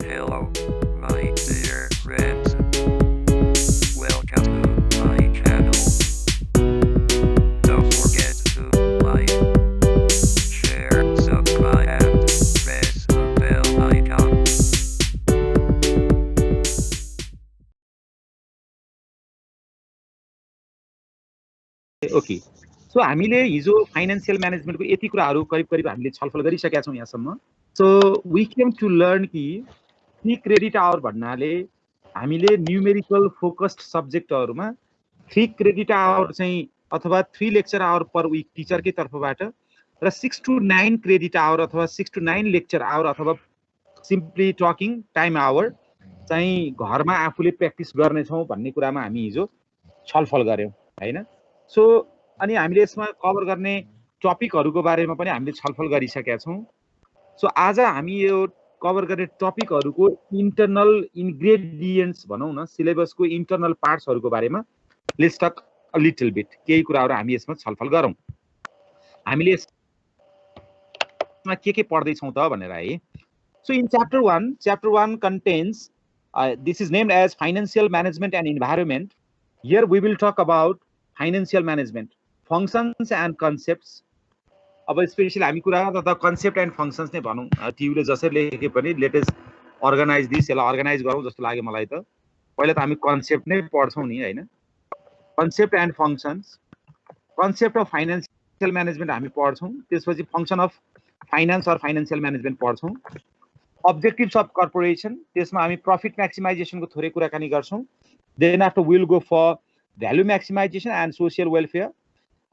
Hello, my dear friends. Welcome to my channel. Don't forget to like, share, subscribe, and press the bell icon. Okay so हामीले हिजो financial म्यानेजमेन्टको यति कुराहरू करिब करिब हामीले छलफल गरिसकेका छौँ यहाँसम्म so we came to learn कि 3 क्रेडिट आवर भन्नाले हामीले न्युमेरिकल फोकस्ड सब्जेक्टहरूमा 3 क्रेडिट आवर चाहिँ अथवा 3 लेक्चर आवर पर विक टिचरकै तर्फबाट र 6 to 9 क्रेडिट आवर अथवा 6 to 9 लेक्चर आवर अथवा सिम्पली टकिङ टाइम आवर चाहिँ घरमा आफूले प्र्याक्टिस गर्नेछौँ भन्ने कुरामा हामी हिजो छलफल गऱ्यौँ हैन सो अनि हामीले यसमा कभर गर्ने टपिकहरूको बारेमा पनि हामीले छलफल गरिसकेका छौँ सो आज हामी यो कभर गर्ने टपिकहरूको इन्टरनल इन्ग्रेडियन्ट्स भनौँ न सिलेबसको इन्टरनल पार्ट्सहरूको बारेमा let's talk a little bit केही कुराहरू हामी यसमा छलफल गरौँ हामीले यसमा के पढ्दैछौँ त भनेर है so in chapter 1 contents this is named as financial management and environment here we will talk about financial management functions and concepts अब स्पेसली हामी कुरा गर्दा त कन्सेप्ट एन्ड फङ्सन्स नै भनौँ टियुले जसरी लेखे पनि लेटेस्ट अर्गनाइज दिस यसलाई अर्गनाइज गरौँ जस्तो लाग्यो मलाई त पहिला त हामी कन्सेप्ट नै पढ्छौँ नि होइन concept and functions concept of financial management हामी पढ्छौँ त्यसपछि function of finance or financial management पढ्छौँ अब्जेक्टिभ्स अफ कर्पोरेसन त्यसमा हामी प्रफिट म्याक्सिमाइजेसनको थोरै कुराकानी गर्छौँ then after will go for value maximization and social welfare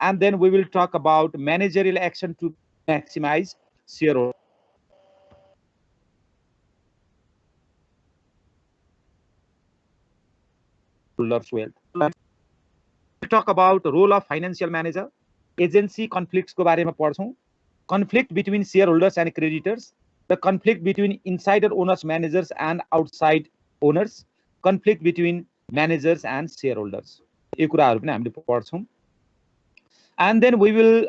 and then we will talk about managerial action to maximize shareholders' wealth. We'll talk about the role of financial manager, agency conflicts को बारेमा पढ्छौँ, conflict between shareholders and creditors, the conflict between insider owners, managers and outside owners, conflict between managers and shareholders. यो कुराहरू पनि हामीले पढ्छौँ. And then we will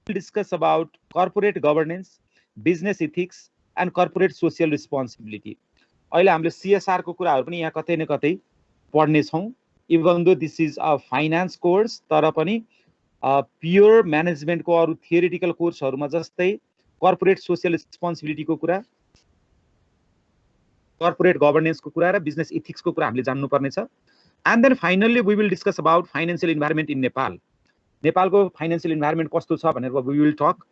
discuss about corporate governance, business ethics, and corporate social responsibility. अहिले हामीले CSR को कुराहरू पनि यहाँ कतै न कतै पढ्ने छौँ. Even though this is a finance course, तर पनि प्योर म्यानेजमेन्ट को अरू थियोरिटिकल कोर्सहरूमा जस्तै corporate social responsibility को कुरा, corporate governance को कुरा र business ethics को कुरा हामीले जान्नु पर्ने छ. And then finally we will discuss about financial environment in Nepal. Nepal ko financial environment kasto cha bhanera we will talk.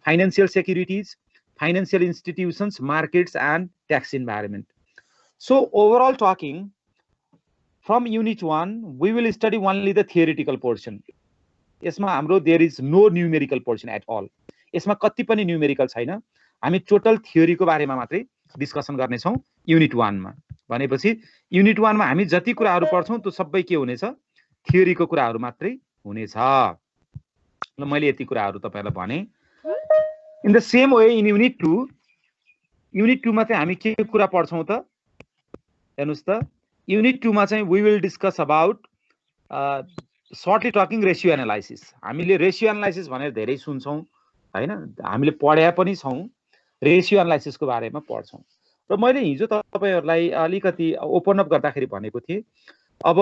Financial securities, financial institutions, markets and tax environment. So overall talking, from unit 1 we will study only the theoretical portion. यसमा हाम्रो there is no numerical portion at all. यसमा कति पनि numerical छैन. हामी total theory को बारेमा मात्रै डिस्कसन गर्ने छौं युनिट 1 मा. भनेपछि युनिट 1 मा हामी जति कुराहरू पढ्छौं त्यो सबै के हुनेछ थ्योरी को कुराहरू मात्रै हुनेछ. ल मैले यति कुराहरू तपाईहरुलाई भने. In the same way in unit 2 मा चाहिँ हामी के कुरा पढ्छौं त हेर्नुस् त युनिट 2 मा चाहिँ we will discuss about shortly talking ratio analysis. हामीले रेशियो एनालाइसिस भनेर धेरै सुन्छौं हैन, हामीले पढ्या पनि छौं. रेशियो एनालाइसिस को बारेमा पढ्छौं र मैले हिजो तपाईहरुलाई अलिकति ओपन अप गर्दाखेरि भनेको थिए अब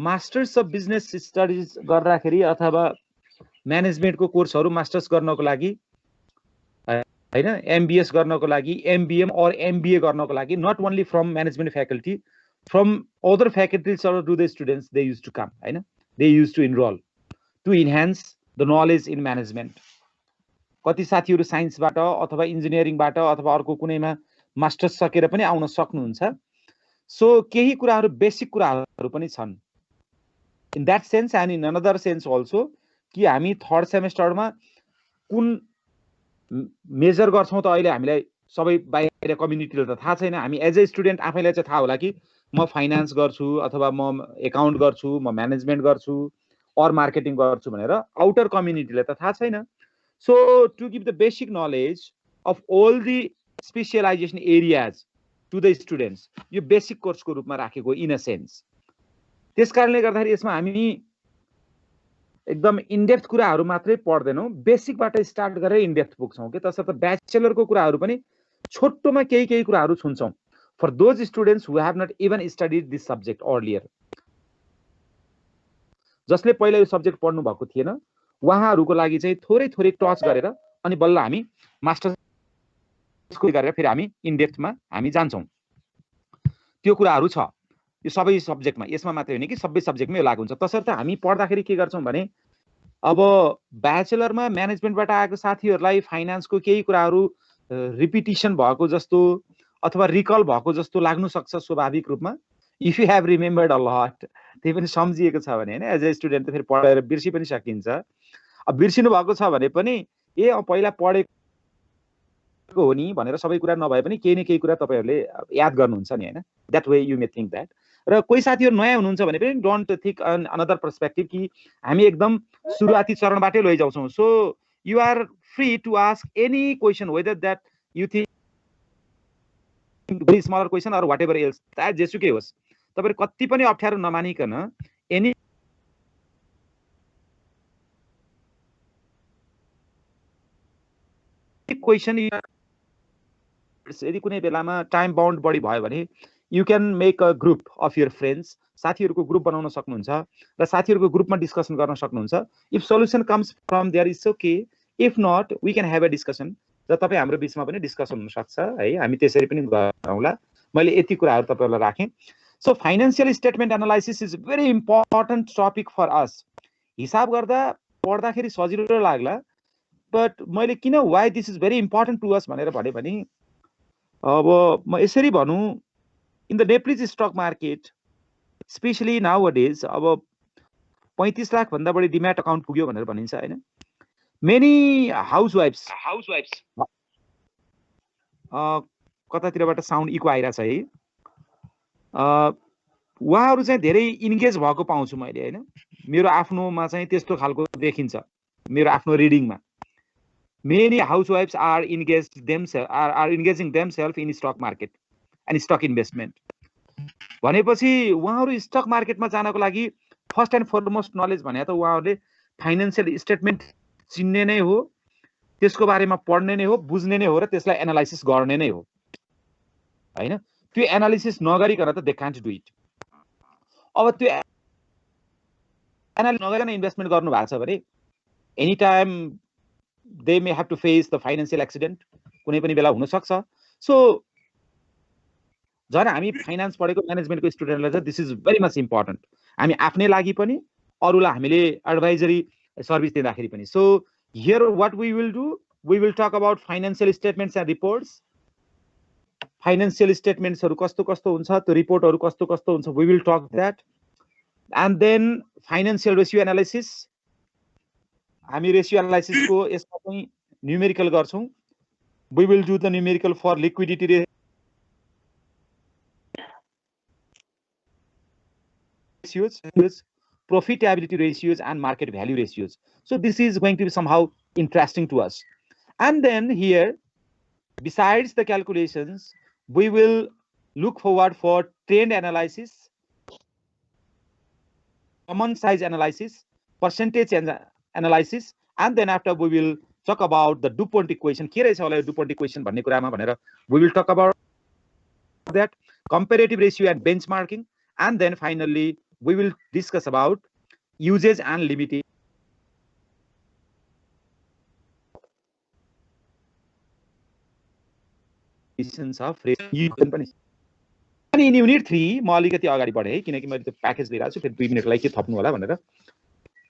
मास्टर्स अफ बिजनेस स्टडीज गर्दाखेरि अथवा म्यानेजमेन्ट को कोर्सहरु मास्टर्स गर्नको लागि हैन एमबीएस गर्नको लागि एमबीएम अर एमबीए गर्नको लागि not only from management faculty from other faculties or to the students they use to come हैन they use to enroll to enhance the knowledge in management. कति साथीहरु साइन्सबाट अथवा इन्जिनियरिङबाट अथवा अर्को कुनैमा मास्टर्स सकेर पनि आउन सक्नुहुन्छ. सो केही कुराहरु बेसिक कुराहरु पनि छन् in that sense and in another sense also कि हामी थर्ड सेमेस्टरमा कुन मेजर गर्छौं त अहिले हामीलाई सबै बाहिर कम्युनिटीले त थाहा छैन. हामी एज अ स्टुडेन्ट आफैलाई चाहिँ थाहा होला कि म फाइनान्स गर्छु अथवा म एकाउन्ट गर्छु, म म्यानेजमेन्ट गर्छु अर मार्केटिङ गर्छु भनेर आउटर कम्युनिटीले त थाहा छैन. So to give the basic knowledge of all the specialization areas to the students, यो basic course को रूपमा राखेको in a sense. त्यसकारणले गर्दाखेरि यसमा हामी एकदम इन डेप्थ कुराहरु मात्रै पढ्दैनौं, बेसिक बाट स्टार्ट गरेर इन डेप्थ पुग्छौं के. तसर्थ ब्याचलर को कुराहरु पनि छोटोमा केही कुराहरू छुन्छौँ for those students who have not even studied this subject earlier, जसले पहिला यो सब्जेक्ट पढ्नु भएको थिएन उहाँहरूको लागि चाहिँ थोरै टच गरेर अनि बल्ल हामी मास्टर्स गरेर फेरि हामी इनडेप्थमा हामी जान्छौँ। त्यो कुराहरू छ यो सबै सब्जेक्टमा, यसमा मात्रै होइन कि सबै सब्जेक्टमै यो लागु हुन्छ। तसर्थ हामी पढ्दाखेरि के गर्छौँ भने अब ब्याचलरमा म्यानेजमेन्टबाट आएको साथीहरूलाई फाइनान्सको केही कुराहरू रिपिटिसन भएको जस्तो अथवा रिकल भएको जस्तो लाग्नु सक्छ स्वाभाविक रूपमा। If you have remembered a lot, त्यही पनि सम्झिएको छ भने होइन, एज अ स्टुडेन्ट त फेरि पढेर बिर्सी पनि सकिन्छ। अब बिर्सिनु भएको छ भने पनि पहिला पढेको हो नि भनेर सबै कुरा नभए पनि केही न केही कुरा तपाईँहरूले याद गर्नुहुन्छ नि होइन, that way you may think that. र कोही साथीहरू नयाँ हुनुहुन्छ भने पनि डोन्ट थिङ्क अनदर पर्सपेक्टिभ कि हामी एकदम सुरुवाती चरणबाटै लैजाउँछौँ। So you are free to ask any question whether that you think very smaller question or whatever else, that जेसुकै होस्, तपाईँहरू कति पनि अप्ठ्यारो नमानिकन एनी क्वेसन यदि कुनै बेलामा टाइम बाउन्ड बढी भयो भने you can make a group of your friends, साथीहरूको ग्रुप बनाउन सक्नुहुन्छ र साथीहरूको ग्रुपमा डिस्कसन गर्न सक्नुहुन्छ। If solution comes from there is okay, if not we can have a discussion, र तपाईँ हाम्रो बिचमा पनि डिस्कसन हुनसक्छ है, हामी त्यसरी पनि गरौँला। मैले यति कुराहरू तपाईँहरूलाई राखेँ। So financial statement analysis is very important topic for us. हिसाब गर्दा पढ्दाखेरि सजिलो लाग्ला, बट मैले किन why this is very important to us भनेर भने पनि अब म यसरी भनौँ, in the Nepalese stock market specially nowadays अब 35 लाख भन्दा बढी डिम्याट अकाउन्ट पुग्यो भनेर भनिन्छ होइन। मेनी हाउसवाइफ्स कतातिरबाट साउन्ड इको आइरहेछ है, उहाँहरू चाहिँ धेरै इन्गेज भएको पाउँछु मैले होइन। मेरो आफ्नोमा चाहिँ त्यस्तो खालको देखिन्छ, मेरो आफ्नो रिडिङमा। Many housewives are engaging themselves in stock market and stock investment. भनेपछि उहाँहरू स्टक मार्केटमा जानको लागि फर्स्ट एन्ड फरमोस्ट नलेज भने त उहाँहरूले फाइनेन्सियल स्टेटमेन्ट चिन्ने नै हो, त्यसको बारेमा पढ्ने नै हो, बुझ्ने नै हो र त्यसलाई एनालाइसिस गर्ने नै हो होइन। त्यो एनालिसिस नगरिकन त दे कान्ट डु इट। अब त्यो एनालिसिस नगरिकन इन्भेस्टमेन्ट गर्नु भएको छ भने any time they may have to face the financial accident, कुनै पनि बेला हुन सक्छ। सो झन् हामी फाइनान्स पढेको म्यानेजमेन्टको स्टुडेन्टलाई चाहिँ this is very much important, हामी आफ्नै लागि पनि अरूलाई हामीले एडभाइजरी सर्भिस दिँदाखेरि पनि। So here what we will do, we will talk about financial statements and reports. Financial स्टेटमेन्ट्सहरू कस्तो कस्तो हुन्छ, त्यो रिपोर्टहरू कस्तो कस्तो हुन्छ, we will talk that. And then financial ratio analysis, हामी रेसियो एनालाइसिसको यसमा चाहिँ न्युमेरिकल गर्छौँ। We will do the numerical for liquidity ratios, profitability ratios and market value ratios. So this is going to be somehow interesting to us. And then here, besides the calculations, we will look forward for trend analysis, common size analysis, percentage analysis, and then after we will talk about the DuPont equation. के रहेछ होला यो DuPont equation भन्ने कुरामा भनेर we will talk about that, comparative ratio and benchmarking, and then finally we will discuss about usage and limitations of ratio पनि। अनि in unit 3 म अलिकति अगाडि बढे है, किनकि मैले त्यो प्याकेज लिइरहेको छु, फेरि 2 मिनेटलाई के थप्नु होला भनेर।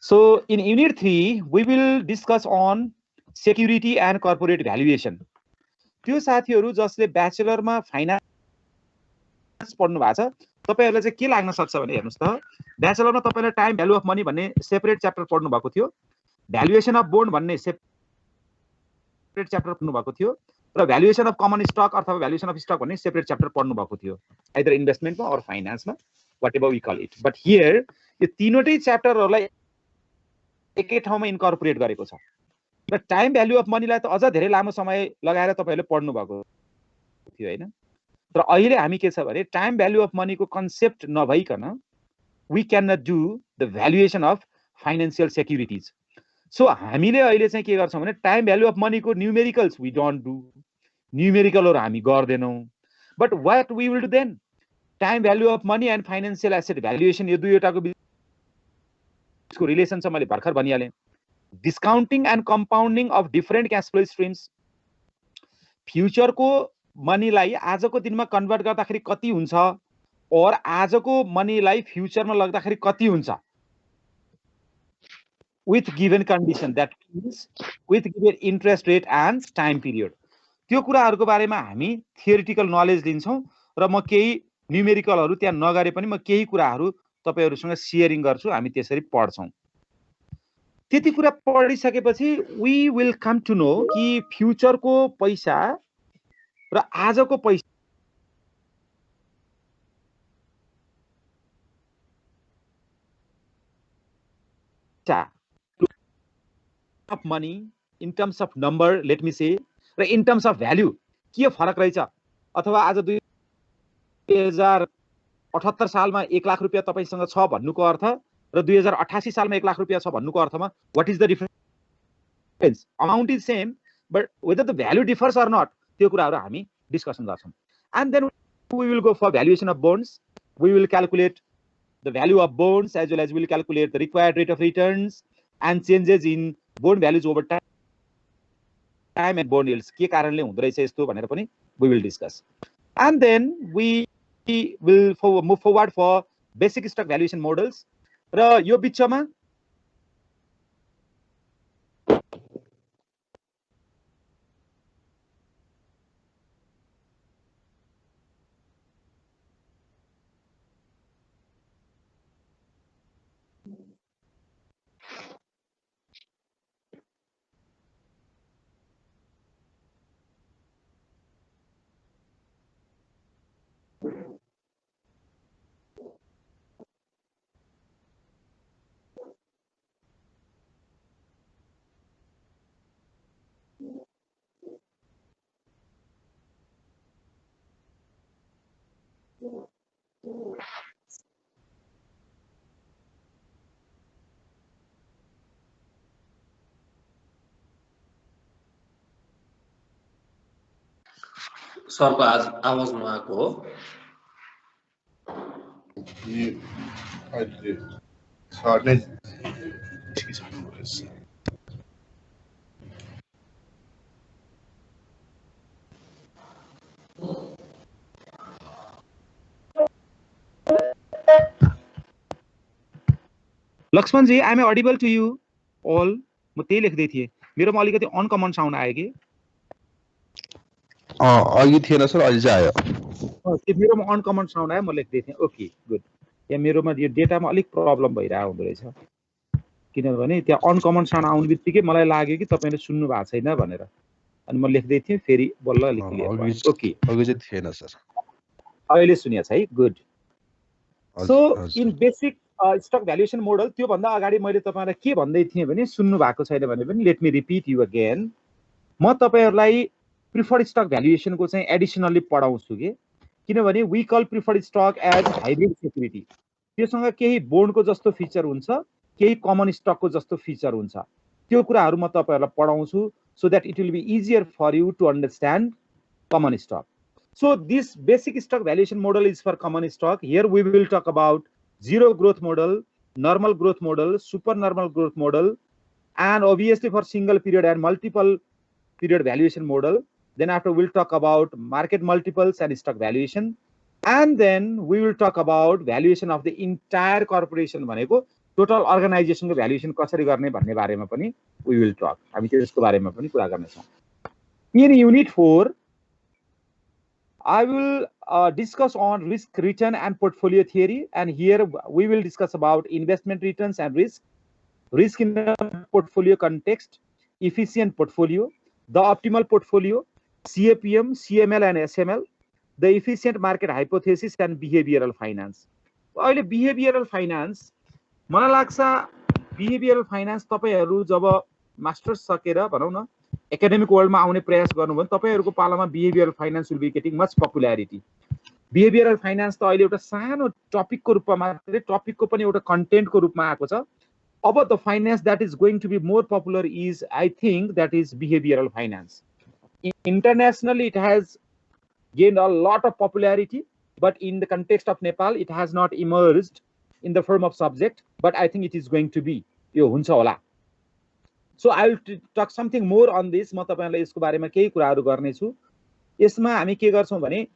So in unit 3 we will discuss on security and corporate valuation. त्यो साथीहरू जसले ब्याचलरमा फाइनान्स पढ्नु भएको छ, तपाईहरुलाई चाहिँ के लाग्न सक्छ भने हेर्नुस् त, ब्याचलरमा तपाईले टाइम भ्यालु अफ मनी भन्ने सेपरेट च्याप्टर पढ्नु भएको थियो, भ्यालुएसन अफ बोन्ड भन्ने सेपरेट च्याप्टर पढ्नु भएको थियो, र भ्यालुएसन अफ कमन स्टक अथवा भ्यालुएसन अफ स्टक भन्ने सेपरेट च्याप्टर पढ्नु भएको थियो, आइदर इन्भेस्टमेन्टमा अर फाइनान्समा, whatever we call it. But here यो तीनवटै च्याप्टरहरुलाई एकै ठाउँमा इन्कर्पोरेट गरेको छ, र टाइम भ्यालु अफ मनीलाई त अझ धेरै लामो समय लगाएर तपाईहरुले पढ्नु भएको थियो हैन। तर अहिले हामी के छ भने टाइम भ्यालु अफ मनीको कन्सेप्ट नभइकन we cannot do the valuation of financial securities. So हामीले अहिले चाहिँ के गर्छौं भने टाइम भ्यालु अफ मनी को न्यूमेरिकल्स we don't do, न्यूमेरिकलहरु हामी गर्दैनौं but what we will do then time value of money and financial asset valuation यो दुईवटाको बीचको रिलेसन चाहिँ मैले भर्खर भनिहालेँ discounting and compounding of different cash flow streams फ्युचरको मनीलाई आजको दिनमा कन्भर्ट गर्दाखेरि कति हुन्छ और आजको मनीलाई फ्युचरमा लग्दाखेरि कति हुन्छ with given condition that means with given interest rate and time period त्यो कुराहरुको बारेमा हामी थियोरिटिकल नलेज लिन्छौं र म केही न्यूमेरिकलहरु त्यहाँ नगरे पनि म केही कुराहरु तपाईहरुसँग शेयरिङ गर्छु हामी त्यसरी पढ्छौं त्यति कुरा पढिसकेपछि we will come to know कि फ्युचरको पैसा र आजको पैसा of money in terms of number let me say र in terms of value के फरक रहेछ अथवा आज 2078 सालमा 1 लाख रुपैयाँ तपाईसँग छ भन्नुको अर्थ र 2088 सालमा 1 लाख रुपैयाँ छ भन्नुको अर्थमा what is the difference amount is same but whether the value differs or not त्यो कुराहरु हामी डिस्कसन गर्छौं and then we will go for valuation of bonds we will calculate the value of bonds as well as we will calculate the required rate of returns and changes in bond values over time and bond yields के कारणले हुँदै रहेछ यस्तो भनेर पनि we will discuss and then we will move forward for basic stock valuation models र यो बिचमा सरको आवाज नआएको हो Laxman ji I am audible to you all म त्यही लेख्दै थिए मेरोमा अलिकति अनकमन साउन्ड आयो कि अघि थिएन सर अहिले चाहिँ आयो त्यो मेरोमा अनकमन साउन्ड आयो म लेख्दै थिएँ ओके गुड यहाँ मेरोमा यो डेटामा अलिक प्रब्लम भइरहेको हुँदो रहेछ किनभने त्यहाँ अनकमन साउन्ड आउने बित्तिकै मलाई लाग्यो कि तपाईले सुन्नु भएको छैन भनेर अनि म लेख्दै थिएँ फेरि बल्ल अलिक क्लियर भयो ओके अघि चाहिँ थिएन सर अहिले सुनिया छ है good so in basic stock valuation model त्यो भन्दा अगाडि मैले तपाईलाई के भन्दै थिएँ भने सुन्नु भएको छैन भने पनि let me repeat you again म तपाईहरुलाई प्रिफर्ड स्टक भ्यालुएसन को चाहिँ एडिशनली पढाउँछु के किनभने we call preferred stock as hybrid security त्यससँग केही बोन्डको जस्तो फिचर हुन्छ केही कमन स्टकको जस्तो फिचर हुन्छ त्यो कुराहरु म तपाईहरुलाई पढाउँछु so that it will be easier for you to understand common stock so this basic stock valuation model is for common stock here we will talk about zero growth model, normal growth model, super normal growth model, and obviously for single period and multiple period valuation model. Then after we'll talk about market multiples and stock valuation. And then we will talk about valuation of the entire corporation भनेको total organization को valuation कसरी गर्ने भन्ने बारेमा पनि we will talk. हामी त्यसको बारेमा पनि कुरा गर्ने छौं. In unit 4 I will discuss on risk, return and portfolio theory, and here we will discuss about investment returns and risk in a portfolio context, efficient portfolio, the optimal portfolio, CAPM, CML and SML, the efficient market hypothesis and behavioral finance. अहिले behavioral finance मलाई लाग्छ behavioral finance तपाईहरु जब masters सकेर भनौं न academic वर्ल्डमा आउने प्रयास गर्नुभयो भने तपाईहरुको पालामा behavioural finance will be getting much popularity behavioural finance त अहिले एउटा सानो टपिकको रूपमा मात्रै टपिकको पनि एउटा कन्टेन्टको रूपमा आएको छ अब the finance that is going to be more popular is I think that is behavioural finance internationally it has gained a lot of popularity, but in the context of Nepal, it has not emerged in the form of subject, but I think it is going to be. यो हुन्छ होला. So I will talk something more on this. म तपाईहरुलाई यसको बारेमा केही कुराहरु गर्ने छु. यसमा हामी के गर्छौं भने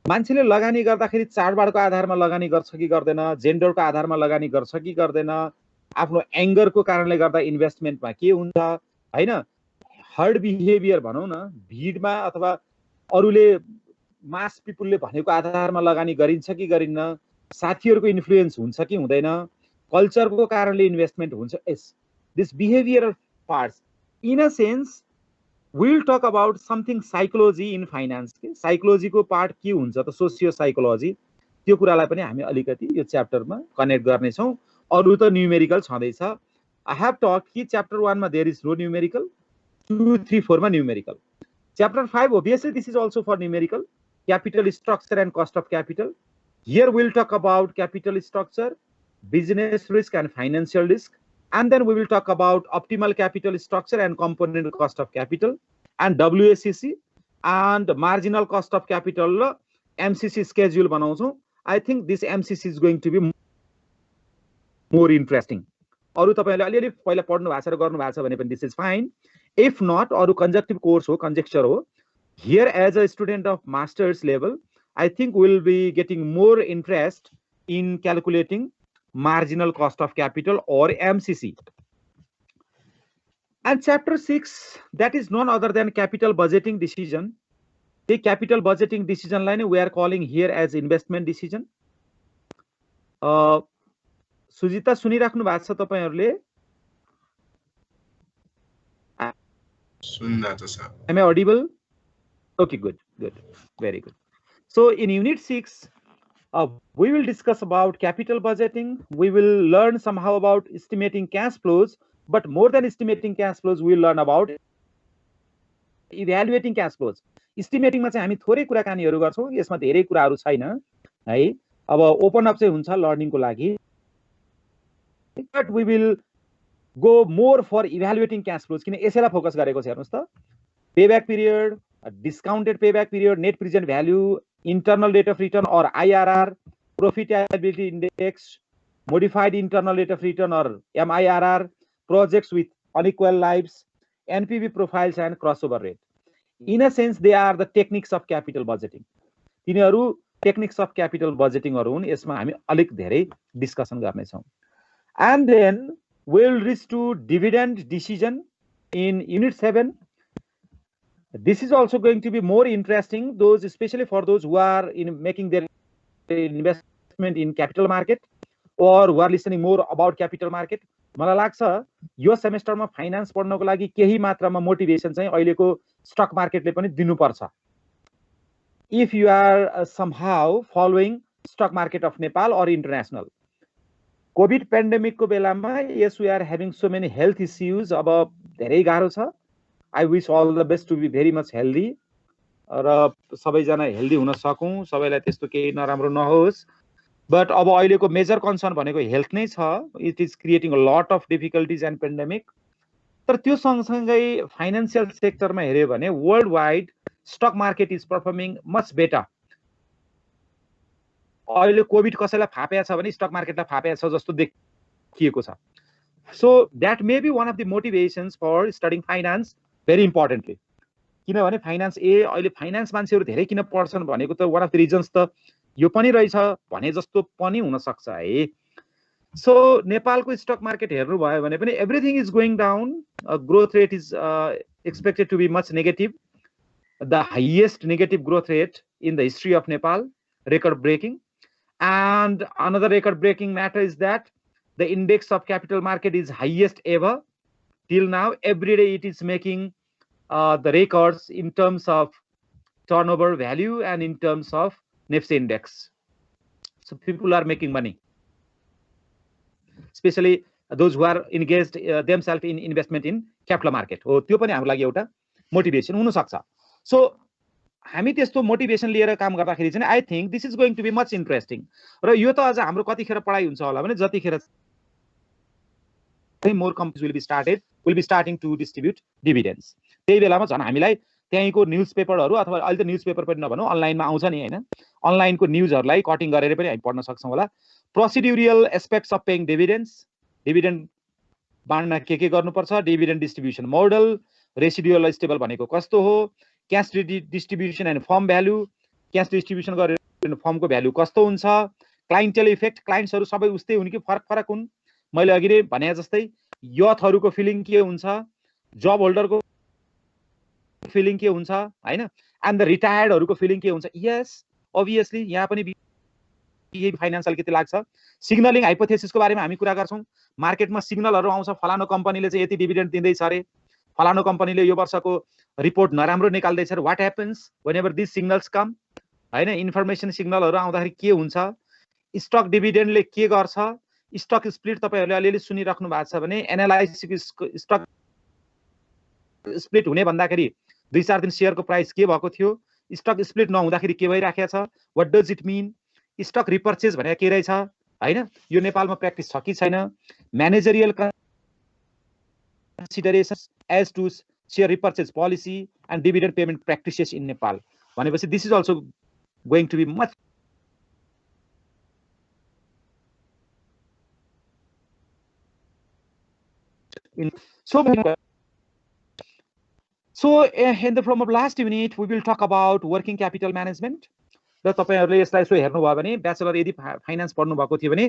मान्छेले लगानी गर्दाखेरि चाडबाडको आधारमा लगानी गर्छ कि गर्दैन, जेन्डरको आधारमा लगानी गर्छ कि गर्दैन, आफ्नो एंगरको कारणले गर्दा इन्भेस्टमेन्टमा के हुन्छ हैन, हर्ड बिहेभियर भनौं न, भिडमा अथवा अरूले मास पिपुलले भनेको आधारमा लगानी गरिन्छ कि गरिन्न, साथीहरुको इन्फ्लुएन्स हुन्छ कि हुँदैन, कल्चरको कारणले इन्भेस्टमेन्ट हुन्छ. यस this behavioral parts, in a sense we'll talk about something psychology in finance. Psychology को part के हुन्छ त, सोसियो साइकोलोजी, त्यो कुरालाई पनि हामी अलिकति यो च्याप्टरमा कनेक्ट गर्ने छौं. अरु त न्यूमेरिकल छँदैछ. I have talked कि च्याप्टर 1 मा there is no numerical, 2, 3, 4 मा numerical. Chapter 5 obviously this is also for numerical, capital structure and cost of capital. Here we'll talk about capital structure, business risk and financial risk. And then we will talk about optimal capital structure and component cost of capital, and WACC and marginal cost of capital MCC schedule बनाउँछौं. I think this MCC is going to be more interesting. अरु तपाईहरुले अलिअलि पहिला पढ्नु भएको छ र गर्नु भएको छ भने पनि this is fine. If not, अरु conjunctive course हो, conjecture हो. Here as a student of master's level, I think we'll be getting more interest in calculating marginal cost of capital or MCC. And chapter 6, that is none other than capital budgeting decision. The capital budgeting decision line we are calling here as investment decision. Sujita सुनिराख्नु भएको छ तपाईहरुले? सुन्दा छ sir. Am I audible? Okay, good, very good. So in unit 6, we will discuss about capital budgeting. We will learn somehow about estimating cash flows, but more than estimating cash flows, we will learn about evaluating cash flows. Estimating मा चाहिँ हामी थोरै कुराकानीहरु गर्छौं, यसमा धेरै कुराहरु छैन है. अब ओपन अप चाहिँ हुन्छ लर्निङ को लागि. But we will go more for evaluating cash flows. किन यसैलाई फोकस गरेको छ हेर्नुस् त. Payback period, discounted payback period, net present value, internal rate of return or IRR, profitability index, modified internal rate of return or MIRR, projects with unequal lives, NPV profiles and crossover rate. In a sense, they are the techniques of capital budgeting. तिनीहरु techniques of capital budgeting हरु हुन्. यसमा हामी अलिक धेरै discussion गर्ने छौं. And then we'll reach to dividend decision in unit 7. This is also going to be more interesting, those especially for those who are making their investment in capital market or who are listening more about capital market. मलाई लाग्छ यो सेमेस्टरमा finance पढ्नको लागि केही मात्रामा motivation चाहिँ अहिलेको stock मार्केटले पनि दिनुपर्छ. If you are somehow following stock market of Nepal or international. COVID pandemic को बेलामा, yes, we are having so many health issues. अब धेरै गाह्रो छ. I wish all the best to be very much healthy. र सबैजना healthy हुन सकौं, सबैलाई त्यस्तो केही नराम्रो नहोस्. But अब अहिलेको मेजर कन्सर्न भनेको हेल्थ नै छ. It is creating a lot of difficulties and pandemic. तर त्यो सँगसँगै फाइनान्शियल सेक्टरमा हेर्यो भने world wide stock market is performing much better. अहिले कोभिड कसैलाई फापेको छ भने स्टक मार्केटलाई फापेको छ जस्तो देखिएको छ. So that may be one of the motivations for studying finance very importantly. किनभने फाइनान्स अहिले फाइनान्स मान्छेहरु धेरै किन पढ्छन् भनेको त one of the reasons त यो पनि रहेछ भने जस्तो पनि हुन सक्छ है. So नेपालको स्टक मार्केट हेर्नु भयो भने पनि everything is going down. Growth rate is expected to be much negative. The highest negative growth rate in the history of Nepal, record breaking. And another record breaking matter is that the index of capital market is highest ever till now. Every day it is making the records in terms of turnover value and in terms of NIFTY index. So people are making money, especially those who are engaged themselves in investment in capital market. हो त्यो पनि हाम्रो लागि एउटा motivation हुन सक्छ. So हामी त्यस्तो मोटिभेसन लिएर काम गर्दाखेरि चाहिँ I think this is going to be much interesting. र यो त अझ हाम्रो कतिखेर पढाइ हुन्छ होला भने जतिखेर more companies will be starting to distribute dividends. त्यही बेलामा झन् हामीलाई त्यहीँको न्युज पेपरहरू अथवा अहिले त न्युज पेपर पनि नभनौँ अनलाइनमा आउँछ नि होइन अनलाइनको न्युजहरूलाई कटिङ गरेर पनि हामी पढ्न सक्छौँ होला प्रोसिड्युरियल एस्पेक्ट्स अफ पेइङ डिभिडेन्ड बाँड्न के गर्नुपर्छ dividend distribution model residual stable भनेको कस्तो हो cash distribution and form value cash distribution गरेर फर्मको भ्यालु कस्तो हुन्छ क्लाइन्टेल इफेक्ट क्लाइन्ट्सहरू सबै उस्तै हुन् कि फरक हुन् मैले अघि नै भने जस्तै यथहरूको फिलिङ के हुन्छ जब होल्डरको फिलिङ के हुन्छ हैन एन्ड द रिटायर्डहरूको फिलिङ के हुन्छ यस अभियसली यहाँ पनि फाइनान्शियल के लाग्छ सिग्नलिङ हाइपोथेसिसको बारेमा हामी कुरा गर्छौँ मार्केटमा सिग्नलहरू आउँछ फलानो कम्पनीले चाहिँ यति डिभिडेन्ड दिँदैछ अरे फलानो कम्पनीले यो वर्षको रिपोर्ट नराम्रो निकाल्दैछ अरे what happens whenever this signals come हैन इन्फर्मेसन सिग्नलहरू आउँदाखेरि के हुन्छ स्टक डिभिडेन्डले के गर्छ स्टक स्प्लिट तपाईहरुले अलिअलि सुनिराख्नु भएको छ भने एनालाइसिस स्टक स्प्लिट हुने भन्दाखेरि 2-4 दिन शेयरको प्राइस के भएको थियो स्टक स्प्लिट नहुँदाखेरि के भइराखेको छ what does it mean stock repurchase भनेको के रहेछ हैन यो नेपालमा प्र्याक्टिस छ कि छैन managerial considerations as to share repurchase policy and dividend payment practices in Nepal भनेपछि this is also going to be much So in the from of last unit we will talk about working capital management र तपाईहरुले यसलाई यसो हेर्नु भयो भने bachelor यदि finance पढ्नु भएको थियो भने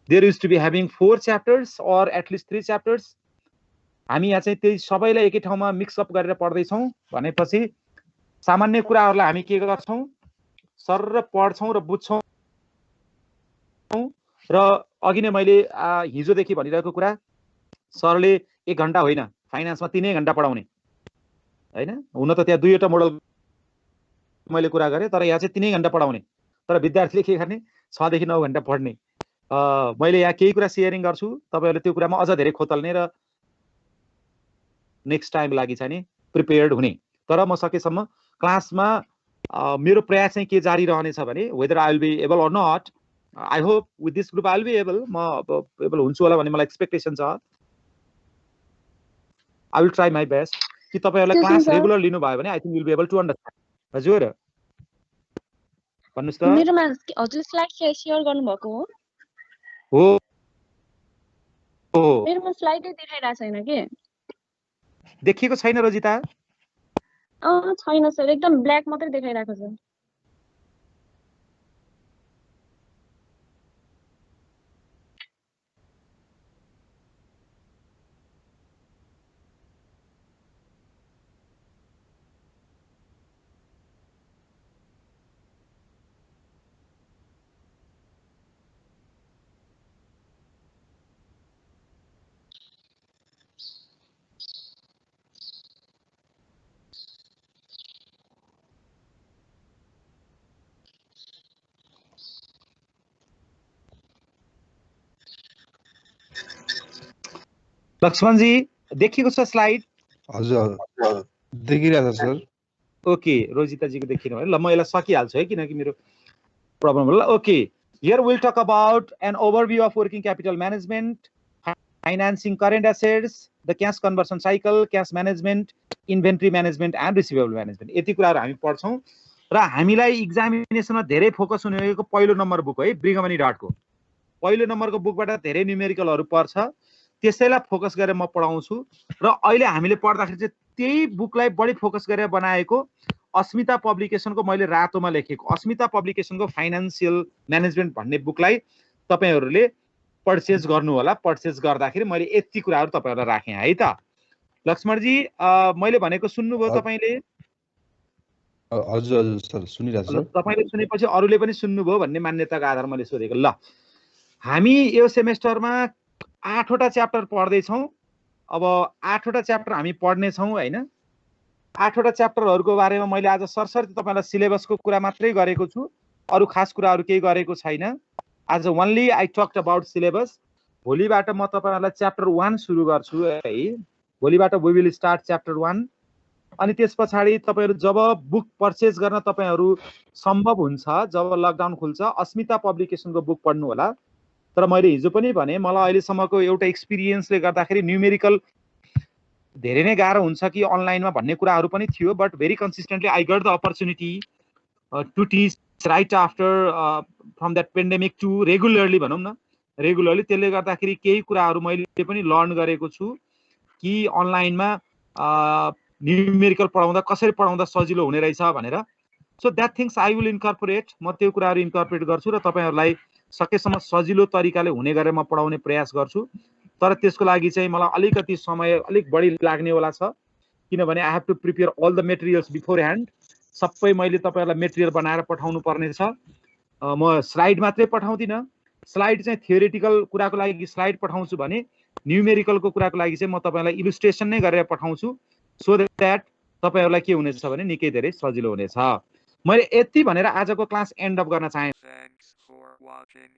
there is to be having 4 chapters or at least 3 chapters हामी यहाँ चाहिँ त्यही सबैलाई एकै ठाउँमा मिक्स अप गरेर पढ्दै छौं भनेपछि सामान्य कुराहरुलाई हामी के गर्छौं सर र पढ्छौं र बुझ्छौं र अघि नै मैले हिजोदेखि भनिरहेको कुरा सरले 1 घण्टा होइन फाइनान्समा 3 घण्टा पढाउने हैन हुन त त्यहाँ 2वटा मोडल मैले कुरा गरे तर यहाँ चाहिँ 3 घण्टा पढाउने तर विद्यार्थीले के गर्ने 6 देखि 9 घण्टा पढ्ने मैले यहाँ केही कुरा शेयरिङ गर्छु तपाईहरुले त्यो कुरामा अझ धेरै खोतल्ने र नेक्स्ट टाइम लागि चाहिँ नि प्रिपेयर्ड हुने तर म सकेसम्म क्लासमा मेरो प्रयास चाहिँ के जारी रहनेछ भने whether I will be able or not I hope with this group I will be able म एबल हुन्छु होला भन्ने मलाई एक्सपेक्टेसन छ I will try my best कि तपाईहरुलाई क्लास रेगुलर लिनु भयो भने I think will be able to understand हजुर भन्नुस् त मेरोमा हजुर स्लाइड शेयर गर्नु भएको हो मेरोमा स्लाइडै देखाइरा छैन के देखिएको छैन रोजिता छैन सर एकदम ब्ल्याक मात्रै देखाइराको छ लक्ष्मण जी देखिएको छ स्लाइड हजुर देखिरहेको छ सर ओके रोजिता जी को देखिनु भयो ल म यसलाई सकिहाल्छु है किनकि मेरो प्रब्लम होला okay here will talk about an overview of working capital management financing current assets the cash conversion cycle cash management inventory management and receivable management यति कुराहरु हामी पढ्छौं र हामीलाई एक्जामिनेसनमा धेरै फोकस हुने भएको पहिलो नम्बर बुक है ब्रिगम एन्ड डटको पहिलो नम्बरको बुकबाट धेरै न्युमेरिकलहरु पर्छ त्यसैलाई फोकस गरेर म पढाउँछु र अहिले हामीले पढ्दाखेरि चाहिँ त्यही बुकलाई बढी फोकस गरेर बनाएको अस्मिता पब्लिकेसनको मैले रातोमा लेखेको अस्मिता पब्लिकेसनको फाइनान्शियल म्यानेजमेन्ट भन्ने बुकलाई तपाईहरुले पर्चेज गर्नु होला पर्चेज गर्दाखेरि मैले यति कुराहरु तपाईहरुलाई राखे है त लक्ष्मण जी मैले भनेको सुन्नुभयो तपाईले हजुर हजुर सर सुनिरहेको छु तपाईले सुनेपछि अरूले पनि सुन्नुभयो भन्ने मान्यताको आधारमा मैले सोधेको ल हामी यो सेमेस्टरमा 8 वटा च्याप्टर पढ्दै छौं अब 8 वटा च्याप्टर हामी पढ्ने छौं हैन 8 वटा च्याप्टरहरुको बारेमा मैले आज सरसर्ती तपाईलाई सिलेबसको कुरा मात्रै गरेको छु अरु खास कुराहरु केही गरेको छैन आज only I talked about syllabus भोलिबाट म तपाईहरुलाई च्याप्टर 1 सुरु गर्छु है भोलिबाट वी विल स्टार्ट च्याप्टर 1 अनि त्यसपछि तपाईहरु जब बुक पर्चेज गर्न तपाईहरु सम्भव हुन्छ जब लकडाउन खुल्छ अस्मिता पब्लिकेसनको बुक पढ्नु होला तर मैले हिजो पनि भने मलाई अहिले सम्मको एउटा एक्सपिरियन्सले गर्दाखेरि न्युमेरिकल धेरै नै गाह्रो हुन्छ कि अनलाइनमा भन्ने कुराहरू पनि थियो, but very consistently I got the opportunity to teach right after from that pandemic to regularly भनौँ न, रेगुलरली। त्यसले गर्दाखेरि केही कुराहरू मैले पनि लर्न गरेको छु कि अनलाइनमा न्युमेरिकल पढाउँदा कसरी पढाउँदा सजिलो हुने रहेछ भनेर। So that things I will incorporate, म त्यो कुराहरू इन्कर्पोरेट गर्छु र तपाईँहरूलाई सकेसम्म सजिलो तरिकाले हुने गरेर म पढाउने प्रयास गर्छु। तर त्यसको लागि चाहिँ मलाई अलिकति समय अलिक बढी लाग्नेवाला छ, किनभने I have to prepare all the materials beforehand. सबै मैले तपाईँहरूलाई मेटेरियल बनाएर पठाउनु पर्ने छ। म स्लाइड मात्रै पठाउँदिनँ, स्लाइड चाहिँ थियोरिटिकल कुराको लागि स्लाइड पठाउँछु भने न्युमेरिकलको कुराको लागि चाहिँ म तपाईँलाई इलुस्ट्रेसन नै गरेर पठाउँछु, सो द्याट तपाईँहरूलाई के हुनेछ भने निकै धेरै सजिलो हुनेछ। मैले यति भनेर आजको क्लास एन्ड अप गर्न चाहे। Thanks for watching.